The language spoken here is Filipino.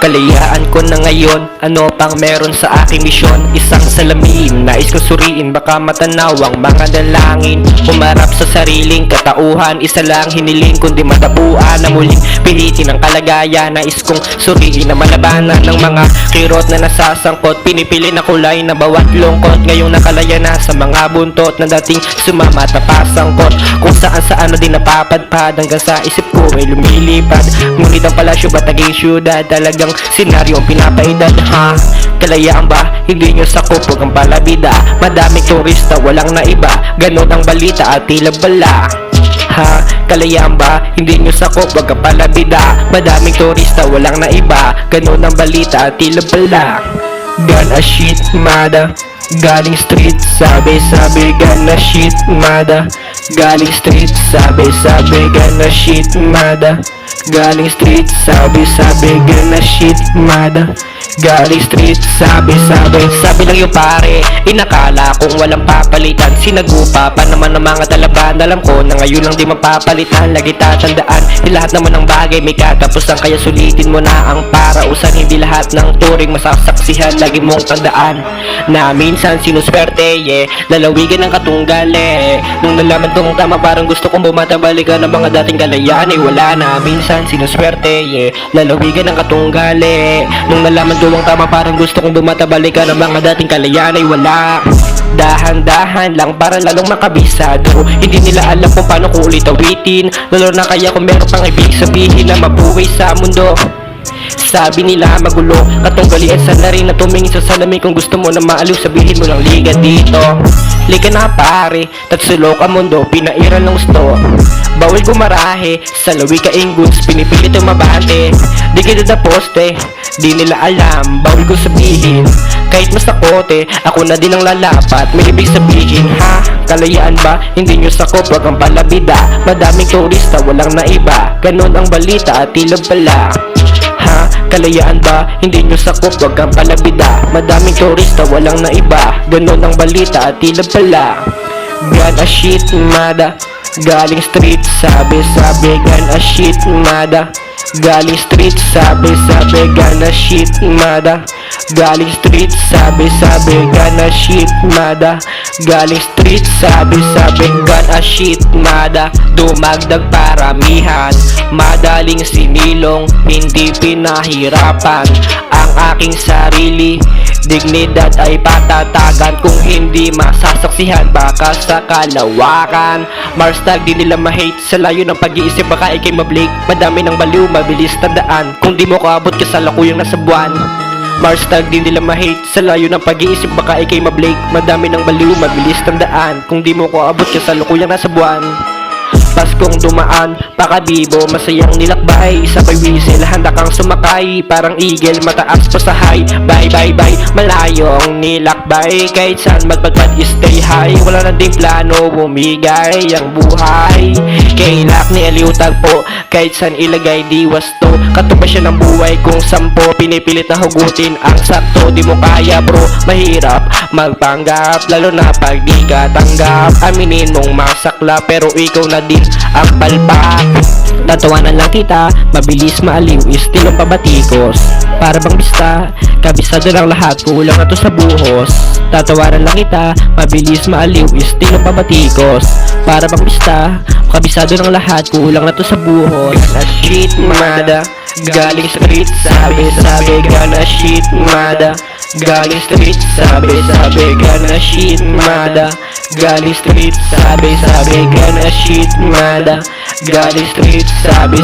Kalayaan ko na ngayon, ano pang meron sa aking misyon? Isang salamin, nais ko suriin, baka matanaw ang mga dalangin. Umarap sa sariling katauhan, isa lang hiniling kundi matabuan na muling pilitin ang kalagayan. Nais kong suriin na malabanan ng mga kirot na nasasangkot. Pinipili na kulay na bawat lungkot, ngayong nakalaya na sa mga buntot na dating sumama at napasangkot. Kung saan na din napapadpad, hanggang sa isip ko ay lumilipad. Ngunit ang palasyo ba't naging syudad? Talagang senaryo ang pinapaedad, ha? Kalayaan ba? Hindi nyo sakop, huwag ang palabida. Madaming turista, walang naiba, ganon ang balita at tila bala. Ha? Kalayaan ba? Hindi nyo sakop, wag ka palabida. Madaming turista, walang naiba, ganon ang balita at tila bala. Gana shit, mada. Galing street, sabi gana shit, mada. Galing street, sabi gana shit, mada. Galing street, sabi gana shit, mada. Galing street, sabi lang yung pare. Inakala kung walang papalitan, sinagupa pa naman ng mga talaban. Alam ko na ngayon lang di mapapalitan. Lagi tatandaan, lahat naman ng bagay may katapusan. Kaya sulitin mo na ang parausan. Hindi lahat ng turing masasaksihan. Lagi mong tandaan na minsan sinuswerte, lalawigan ng katunggali. Nung nalaman kong tama, parang gusto kong bumatabalikan ng mga dating kalayaan. Wala na, minsan sinuswerte, lalawigan ng katunggali. Nung nalaman ko ang tama, parang gusto kong bumatabalikan ng mga dating kalayaan. Wala. Dahan-dahan lang para lalong makabisado. Hindi nila alam kung paano ko ulit awitin. Lalo na kaya kung meron pang ibig sabihin na mabuhay sa mundo. Sabi nila magulo, katunggalian sana rin na tumingin sa salamin. Kung gusto mo na maaliw, sabihin mo lang liga dito. Liga na pare, tatsulok ang mundo, pinairan ng gusto. Bawal gumarahe, sa lawi ka inguts, pinipilit ang mabante. Di kita na poste, di nila alam, bawal ko sabihin. Kahit mas takote, ako na din ang lalapat. May ibig sabihin, ha? Kalayaan ba? Hindi nyo sakop, wag ang palabida. Madaming turista, walang naiba, ganon ang balita at tila bala. Ha? Kalayaan ba? Hindi nyo sakop, wag kang palabida. Madaming turista, walang naiba, ganon ang balita at tila bala. Gana shit, mada. Galing street, sabi gana shit, mada. Galing street, sabi gana shit, mada. Galing street, sabi gana shit, mada. Galing street, sabi gana shit, mada. Dumagdag paramihan, madaling sinilong, hindi pinahirapan ang aking sarili. Dignidad ay patatagan, kung hindi masasaksihan baka sa kalawakan. Mars tag, di nila ma-hate, sa layo ng pag-iisip baka ikay mablake. Madami ng baliw, mabilis tandaan, kung di mo kaabot ka sa lakuyang nasa buwan. Mars tag, di nila ma-hate, sa layo ng pag-iisip baka ikay mablake. Madami ng baliw, mabilis tandaan, kung di mo kaabot ka sa lakuyang nasa buwan. Paskong dumaan, pakabibo, masayang nilakbay. Sabay whistle, handa kang sumakay. Parang eagle, mataas pa sa high. Bye bye bye, malayong nilakbay. Kahit saan magpagpad, stay high. Wala na ding plano, bumigay ang buhay. Kailak ni Aliw tagpo, kahit saan ilagay di wasto. Katuba siya ng buhay kung sampo, pinipilit na hugutin ang sakto. Di mo kaya bro, mahirap magpanggap, lalo na pag di ka tanggap. Aminin mong masakla, pero ikaw na din ang palpak. Tatawanan lang kita, mabilis maaliw, istilong pabatikos. Para bang bista, kabisado lang lahat, kulang na to sa buhos. Tatawanan lang kita, mabilis maaliw, istilong pabatikos. Para bang bista, kabisado lang lahat, kulang na to sa buhos. Gana shit, mada. Galing street, sabi gana shit, mada. Galing street, sabi gana shit, mada. Galing street, sabi gana shit, mada. Galing street, sabi